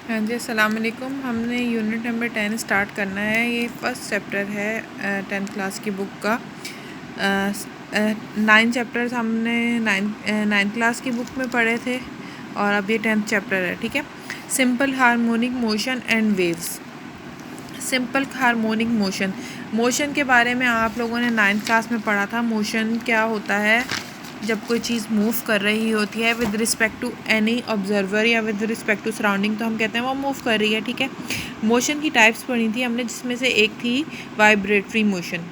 हाँ जी, अस्सलाम वालेकुम। हमने यूनिट नंबर 10 स्टार्ट करना है। ये फर्स्ट चैप्टर है 10th क्लास की बुक का। 9 चैप्टर्स हमने 9th क्लास की बुक में पढ़े थे और अब ये 10th चैप्टर है। ठीक है। Simple harmonic motion and waves. Simple harmonic motion के बारे में आप लोगों ने 9th क्लास में पढ़ा था। मोशन क्या होता है? जब कोई चीज़ मूव कर रही होती है with respect to any observer या विद रिस्पेक्ट टू सराउंडिंग, तो हम कहते हैं वो मूव कर रही है। ठीक है। मोशन की टाइप्स पढ़ी थी हमने, जिसमें से एक थी वाइब्रेटरी मोशन।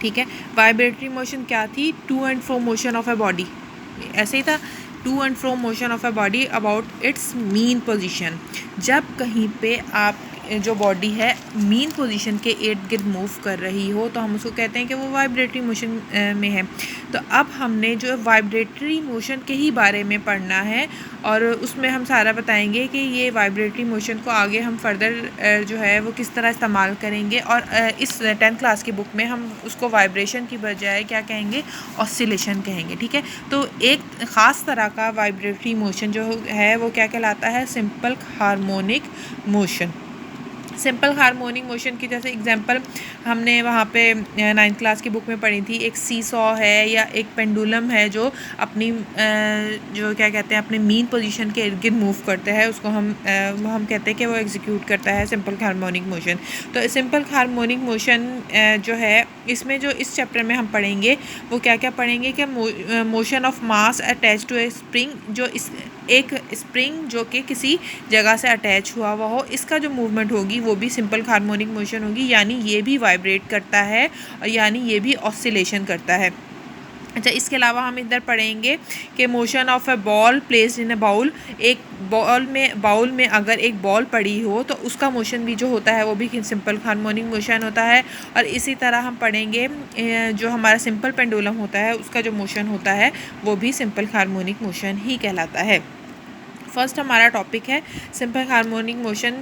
ठीक है। वाइब्रेटरी मोशन क्या थी? To and fro motion of a body. ऐसे ही था, to and fro motion of a body about its mean position. जब कहीं पे आप जो बॉडी है मीन पोजीशन के इर्द गिर्द मूव कर रही हो तो हम उसको कहते हैं कि वो वाइब्रेटरी मोशन में है। तो अब हमने जो वाइब्रेटरी मोशन के ही बारे में पढ़ना है और उसमें हम सारा बताएंगे कि ये वाइब्रेटरी मोशन को आगे हम फर्दर जो है वो किस तरह इस्तेमाल करेंगे। और इस 10th क्लास की बुक में हम उसको वाइब्रेशन की बजाय क्या कहेंगे? ऑसिलेशन कहेंगे। ठीक है। तो एक ख़ास तरह का वाइब्रेटरी मोशन जो है वो क्या कहलाता है? Simple harmonic motion. Simple harmonic motion की जैसे एग्जांपल हमने वहाँ पे 9th क्लास की बुक में पढ़ी थी। एक सी सॉ है या एक पेंडुलम है जो अपनी जो क्या कहते हैं अपने मीन पोजीशन के इर्द गिर्द मूव करते हैं, उसको हम कहते हैं कि वो एग्जीक्यूट करता है सिंपल हार्मोनिक मोशन। तो सिंपल हार्मोनिक मोशन जो है इसमें जो इस चैप्टर में हम पढ़ेंगे वो क्या क्या पढ़ेंगे कि motion of mass attach to a spring. जो इस एक स्प्रिंग जो कि किसी जगह से अटैच हुआ हो, इसका जो मूवमेंट होगी वो भी सिंपल हार्मोनिक मोशन होगी, यानी ये भी वाइब्रेट करता है और यानी ये भी ऑसिलेशन करता है। अच्छा, इसके अलावा हम इधर पढ़ेंगे कि motion of a ball placed in a bowl. एक बाउल में अगर एक बॉल पड़ी हो तो उसका मोशन भी जो होता है वो भी सिंपल हार्मोनिक मोशन होता है। और इसी तरह हम पढ़ेंगे जो हमारा सिंपल पेंडुलम होता है उसका जो मोशन होता है वो भी सिंपल हार्मोनिक मोशन ही कहलाता है। फर्स्ट हमारा टॉपिक है सिंपल हार्मोनिक मोशन।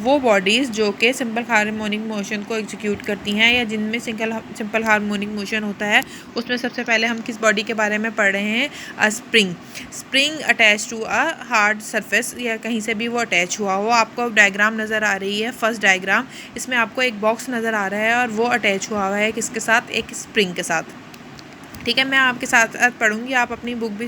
वो बॉडीज़ जो कि सिंपल हार्मोनिक मोशन को एग्जीक्यूट करती हैं या जिनमें सिंपल हार्मोनिक मोशन होता है, उसमें सबसे पहले हम किस बॉडी के बारे में पढ़ रहे हैं? Spring. Spring attach to a hard surface, या कहीं से भी वो अटैच हुआ हो। आपको डायग्राम नज़र आ रही है, फर्स्ट डायग्राम। इसमें आपको एक बॉक्स नज़र आ रहा है और वो अटैच हुआ है किसके साथ? एक स्प्रिंग के साथ। ठीक है। मैं आपके साथ साथ पढ़ूँगी, आप अपनी बुक भी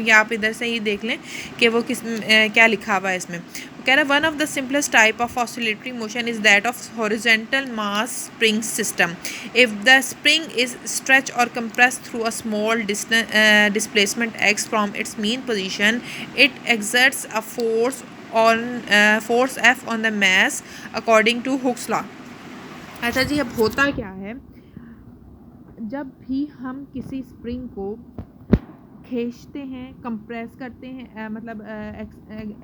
या आप इधर से ही देख लें कि वो क्या लिखा हुआ है इसमें। वो कह रहा है one of the simplest type of oscillatory motion is that of horizontal mass spring system. If the spring is stretch और compress through a small displacement X from its mean position, it exerts a force F on the mass according to Hooke's law. अच्छा जी, अब होता क्या है जब भी हम किसी स्प्रिंग को खींचते हैं, कंप्रेस करते हैं, मतलब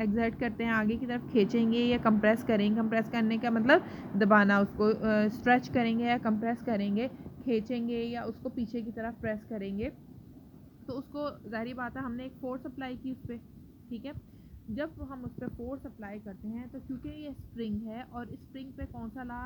एग्जर्ट करते हैं, आगे की तरफ खींचेंगे या कंप्रेस करेंगे। कंप्रेस करने का मतलब दबाना, उसको स्ट्रेच करेंगे या कंप्रेस करेंगे, खींचेंगे या उसको पीछे की तरफ प्रेस करेंगे, तो उसको ज़ाहिर बात है हमने एक फोर्स अप्लाई की उस पर। ठीक है। जब हम उस पर फोर्स अप्लाई करते हैं तो क्योंकि ये स्प्रिंग है और स्प्रिंग पे कौन सा ला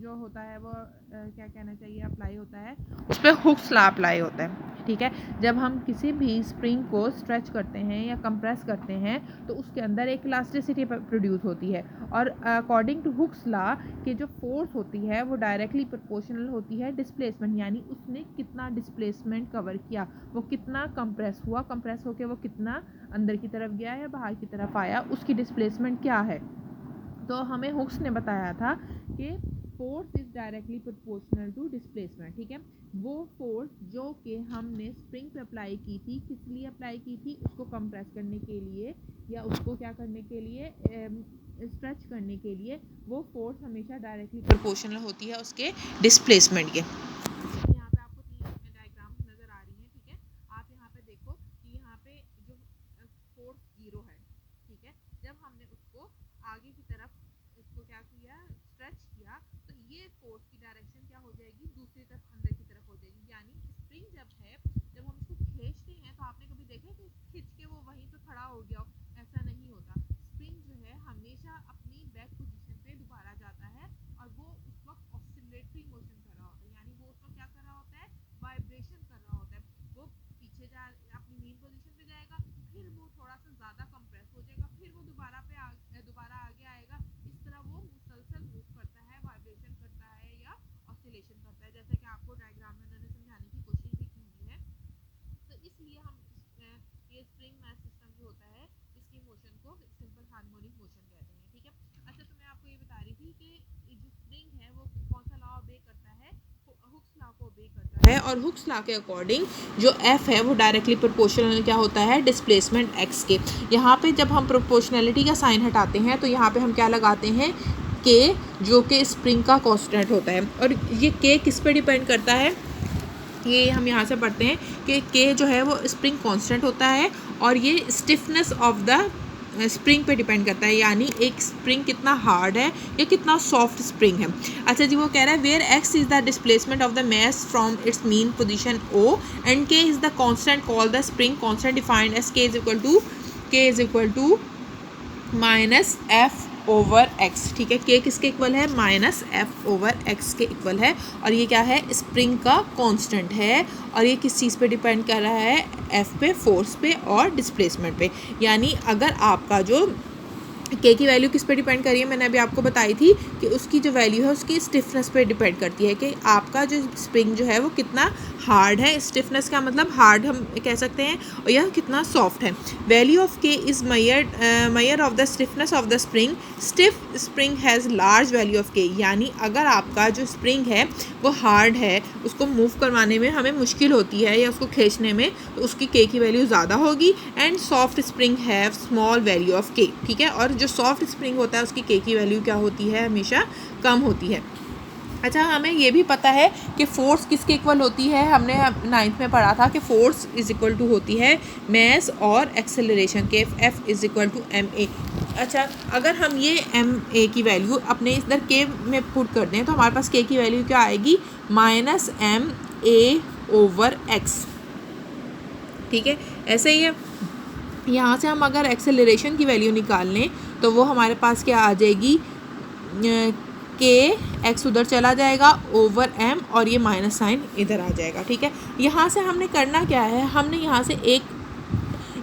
जो होता है वो क्या कहना चाहिए अप्लाई होता है? उस पर हुक्स ला अप्लाई होता है। ठीक है। जब हम किसी भी स्प्रिंग को स्ट्रेच करते हैं या कंप्रेस करते हैं तो उसके अंदर एक इलास्टिसिटी प्रोड्यूस होती है और अकॉर्डिंग टू हुक्स ला कि जो फोर्स होती है वो डायरेक्टली प्रोपोर्शनल होती है डिस्प्लेसमेंट, यानी उसने कितना डिस्प्लेसमेंट कवर किया, वो कितना कंप्रेस हुआ, कंप्रेस होकर वो कितना अंदर की तरफ गया या बाहर की तरफ आया, उसकी डिस्प्लेसमेंट क्या है। तो हमें हुक्स ने बताया था कि force is directly proportional to displacement. ठीक है। वो फोर्स जो कि हमने स्प्रिंग पे अप्लाई की थी, किस लिए अप्लाई की थी? उसको कंप्रेस करने के लिए या उसको क्या करने के लिए? स्ट्रेच करने के लिए। वो फोर्स हमेशा डायरेक्टली प्रोपोर्शनल होती है उसके डिस्प्लेसमेंट के। यहाँ पे आपको तीन डायग्राम नजर आ रही हैं। ठीक है। आप यहाँ पे देखो कि यहाँ पे जो फोर्स जीरो है। ठीक है। जब हमने उसको आगे की तरफ इसको क्या किया? स्ट्रेच किया, तो ये फोर्स की डायरेक्शन क्या हो जाएगी? दूसरी तरफ, अंदर की तरफ हो जाएगी। यानी स्प्रिंग जब है, जब हम इसको खींचते हैं तो आपने कभी देखा कि खींच के वो वहीं पे खड़ा हो गया हो? ऐसा नहीं होता। स्प्रिंग जो है हमेशा अपनी बैक पोजीशन पे दोबारा जाता है और वो उस वक्त ऑसिलेटरी मोशन कर रहा होता है, यानी वो उस वक्त क्या कर रहा होता है? वाइब्रेशन कर रहा होता है। वो पीछे जा अपनी मीन पोजीशन पे जाएगा, फिर वो थोड़ा सा ज़्यादा कंप्रेस हो जाएगा, मोशन को सिंपल हार्मोनिक मोशन कहते हैं, ठीक है। अच्छा, तो मैं आपको ये बता रही थी कि जो स्प्रिंग है वो कौन सा लॉ ओबे करता है, हुक्स लॉ को ओबे करता है, और हुक्स लॉ के अकॉर्डिंग जो एफ है वो डायरेक्टली प्रोपोर्शनल क्या होता है, डिस्प्लेसमेंट एक्स के। यहाँ पे जब हम प्रोपोर्शनलिटी का साइन हटाते हैं तो यहाँ पे हम क्या लगाते हैं, के, जो कि स्प्रिंग का कांस्टेंट होता है। और ये के किस पे डिपेंड करता है, ये हम यहाँ से पढ़ते हैं कि के जो है वो स्प्रिंग कांस्टेंट होता है और ये स्टिफनेस ऑफ द स्प्रिंग पे डिपेंड करता है, यानी एक स्प्रिंग कितना हार्ड है या कितना सॉफ्ट स्प्रिंग है। अच्छा जी, वो कह रहा है where X is the displacement of the mass from its mean position O and K is the constant called the spring constant defined as K is equal to minus F over X, ठीक है। K किसके equal है, minus F over X के equal है, और ये क्या है, स्प्रिंग का कांस्टेंट है, और ये किस चीज़ पे डिपेंड कर रहा है, एफ पे, फोर्स पे और डिस्प्लेसमेंट पे। यानी अगर आपका जो के की वैल्यू किस पे डिपेंड कर रही है, मैंने अभी आपको बताई थी कि उसकी जो वैल्यू है उसकी स्टिफनेस पे डिपेंड करती है कि आपका जो स्प्रिंग जो है वो कितना हार्ड है। स्टिफनेस का मतलब हार्ड हम कह सकते हैं, और यह कितना सॉफ्ट है। वैल्यू ऑफ के is mayor of the stiffness of the spring. Stiff spring has large value of के, यानी अगर आपका जो स्प्रिंग है वो हार्ड है, उसको मूव करवाने में हमें मुश्किल होती है या उसको खींचने में, तो उसकी के की वैल्यू ज़्यादा होगी। And soft spring have small value of के, ठीक है। और जो सॉफ्ट स्प्रिंग होता है उसकी के की वैल्यू क्या होती है, हमेशा कम होती है। अच्छा, हमें ये भी पता है कि फोर्स किसके इक्वल होती है, हमने 9th में पढ़ा था कि फोर्स इज इक्वल टू होती है मास और एक्सेलरेशन के, F is equal to M A. अच्छा, अगर हम ये एम ए की वैल्यू अपने इधर के में पुट कर दें तो हमारे पास के की वैल्यू क्या आएगी, minus M A over X, ठीक है। ऐसे ही है, यहाँ से हम अगर एक्सेलरेशन की वैल्यू निकाल लें तो वो हमारे पास क्या आ जाएगी, के एक्स उधर चला जाएगा ओवर एम, और ये माइनस साइन इधर आ जाएगा, ठीक है। यहाँ से हमने करना क्या है, हमने यहाँ से एक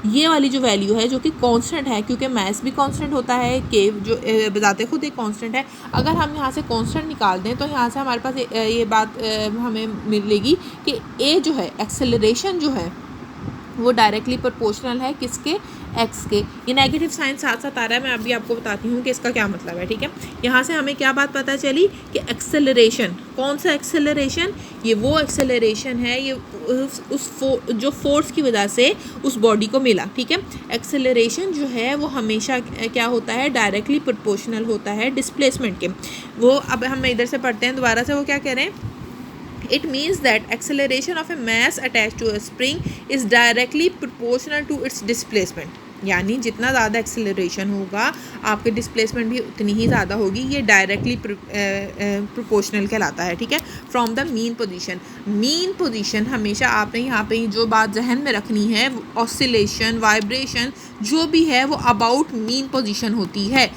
ये वाली जो वैल्यू है जो कि कांस्टेंट है, क्योंकि मास भी कांस्टेंट होता है, के जो बताते खुद एक कांस्टेंट है, अगर हम यहाँ से कांस्टेंट निकाल दें तो यहाँ से हमारे पास ये बात हमें मिलेगी कि ए जो है, एक्सेलरेशन जो है वो डायरेक्टली प्रोपोर्शनल है किसके, एक्स के। ये नेगेटिव साइन साथ साथ आ रहा है, मैं अभी आपको बताती हूँ कि इसका क्या मतलब है, ठीक है। यहाँ से हमें क्या बात पता चली कि एक्सेलरेशन, कौन सा एक्सेलरेशन, ये वो एक्सेलरेशन है, ये जो फोर्स की वजह से उस बॉडी को मिला, ठीक है। एक्सेलरेशन जो है वो हमेशा क्या होता है, डायरेक्टली प्रोपोर्शनल होता है डिस्प्लेसमेंट के। वो अब हम इधर से पढ़ते हैं दोबारा से, वो क्या कह रहे हैं, it means that acceleration of a mass attached to a spring is directly proportional to its displacement, यानी जितना ज़्यादा एक्सेलरेशन होगा आपके डिस्प्लेसमेंट भी उतनी ही ज़्यादा होगी। ये डायरेक्टली प्रोपोर्शनल कहलाता है, ठीक है। From the mean position, mean position हमेशा आपने यहाँ पे जो बात जहन में रखनी है, ऑसिलेशन, वाइब्रेशन जो भी है वो अबाउट मीन पोजीशन होती है।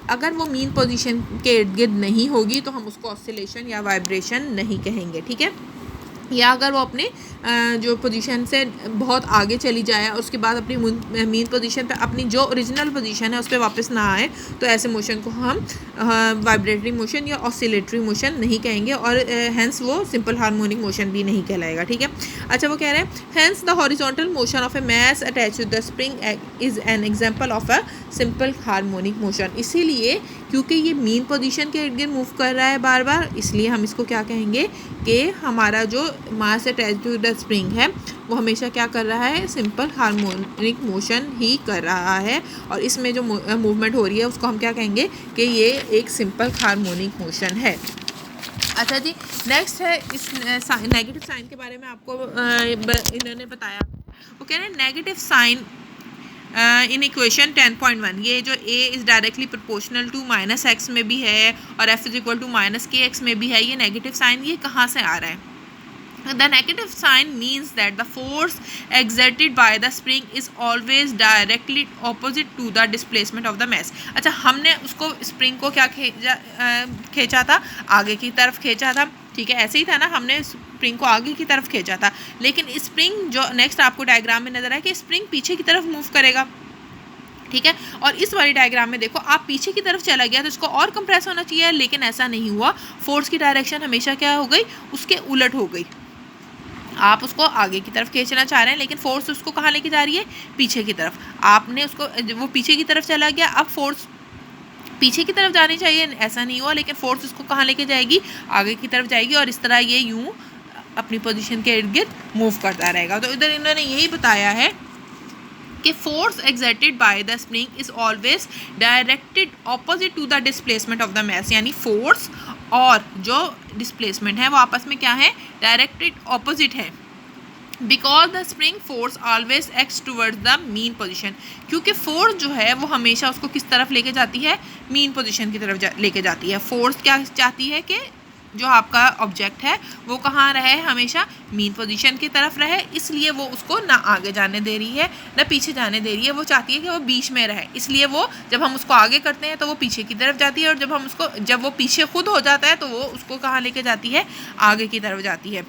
अगर वो मीन पोजीशन के इर्द गिर्द नहीं होगी तो हम उसको ऑसिलेशन या वाइब्रेशन नहीं कहेंगे, ठीक है। या अगर वो अपने जो पोजीशन से बहुत आगे चली जाए और उसके बाद अपनी मीन पोजीशन पे, अपनी जो ओरिजिनल पोजीशन है उस पर वापस ना आए, तो ऐसे मोशन को हम वाइब्रेटरी मोशन या ऑसिलेटरी मोशन नहीं कहेंगे, और हेंस वो सिंपल हार्मोनिक मोशन भी नहीं कहलाएगा, ठीक है। अच्छा, वो कह रहे हैं hence the horizontal motion of a mass attach to the spring is an example of a simple harmonic motion. इसीलिए क्योंकि ये मीन पोजीशन के इर्द गिर्द मूव कर रहा है बार बार, इसलिए हम इसको क्या कहेंगे कि हमारा जो mass attach to the spring है वो हमेशा क्या कर रहा है, सिंपल हार्मोनिक मोशन ही कर रहा है, और इसमें जो मूवमेंट हो रही है उसको हम क्या कहेंगे कि ये एक सिंपल हार्मोनिक मोशन है। अच्छा जी, नेक्स्ट है इस नेगेटिव साइन के बारे में आपको इन्होंने बताया। वो कह रहे हैं नेगेटिव साइन इन इक्वेशन 10.1, ये जो a is directly proportional to minus X में भी है और f is equal to minus K X में भी है, ये नेगेटिव साइन ये कहाँ से आ रहा है? The negative sign means that the force exerted by the spring is always directly opposite to the displacement of the mass. अच्छा, हमने उसको स्प्रिंग को क्या खींचा था, आगे की तरफ खींचा था, ठीक है। ऐसे ही था ना, हमने स्प्रिंग को आगे की तरफ खींचा था, लेकिन स्प्रिंग जो नेक्स्ट आपको डायग्राम में नजर आए कि स्प्रिंग पीछे की तरफ मूव करेगा, ठीक है। और इस वाली डायग्राम में देखो, आप पीछे की तरफ चला गया तो इसको और कंप्रेस होना चाहिए, लेकिन ऐसा नहीं हुआ, फोर्स की डायरेक्शन हमेशा क्या हो गई, उसके उलट हो गई। आप उसको आगे की तरफ खींचना चाह रहे हैं, लेकिन फोर्स उसको कहाँ लेके जा रही है, पीछे की तरफ। आपने उसको, वो पीछे की तरफ चला गया, अब फोर्स पीछे की तरफ जानी चाहिए, ऐसा नहीं हुआ, लेकिन फोर्स उसको कहाँ लेके जाएगी, आगे की तरफ जाएगी, और इस तरह ये यूं अपनी पोजीशन के इर्द गिर्द मूव करता रहेगा। तो इधर इन्होंने यही बताया है कि force exerted by the spring is always directed opposite to the displacement of the mass, यानी फोर्स और जो डिस्प्लेसमेंट है वो आपस में क्या है, डायरेक्टेड ऑपोजिट है। Because the spring force always acts towards the mean position, क्योंकि फोर्स जो है वो हमेशा उसको किस तरफ लेके जाती है, मीन पोजिशन की तरफ लेके जाती है। फोर्स क्या चाहती है कि जो आपका ऑब्जेक्ट है वो कहाँ रहे, हमेशा मीन पोजीशन की तरफ रहे, इसलिए वो उसको ना आगे जाने दे रही है ना पीछे जाने दे रही है, वो चाहती है कि वो बीच में रहे। इसलिए वो जब हम उसको आगे करते हैं तो वो पीछे की तरफ जाती है, और जब वो पीछे खुद हो जाता है तो वो उसको कहाँ लेके जाती है, आगे की तरफ जाती है।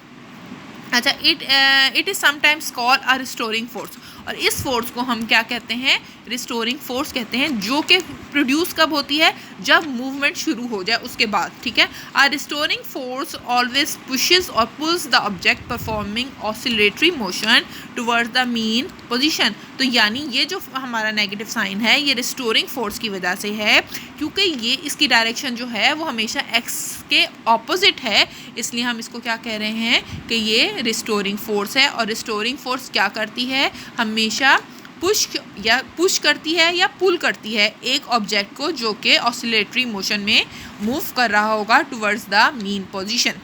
अच्छा, it is sometimes called a restoring force, और इस फोर्स को हम क्या कहते हैं, रिस्टोरिंग फोर्स कहते हैं, जो कि प्रोड्यूस कब होती है, जब मूवमेंट शुरू हो जाए उसके बाद, ठीक है। अ रिस्टोरिंग फोर्स ऑलवेज पुशेस और pulls the object performing oscillatory motion towards the mean position. तो यानी ये जो हमारा नेगेटिव साइन है ये रिस्टोरिंग फोर्स की वजह से है, क्योंकि ये इसकी डायरेक्शन जो है वो हमेशा एक्स के ऑपोजिट है, इसलिए हम इसको क्या कह रहे हैं कि ये रिस्टोरिंग फोर्स है। और रिस्टोरिंग फोर्स क्या करती है, हमेशा पुश करती है या पुल करती है एक ऑब्जेक्ट को जो कि ऑसिलेटरी मोशन में मूव कर रहा होगा टुवर्ड्स द मीन पोजीशन।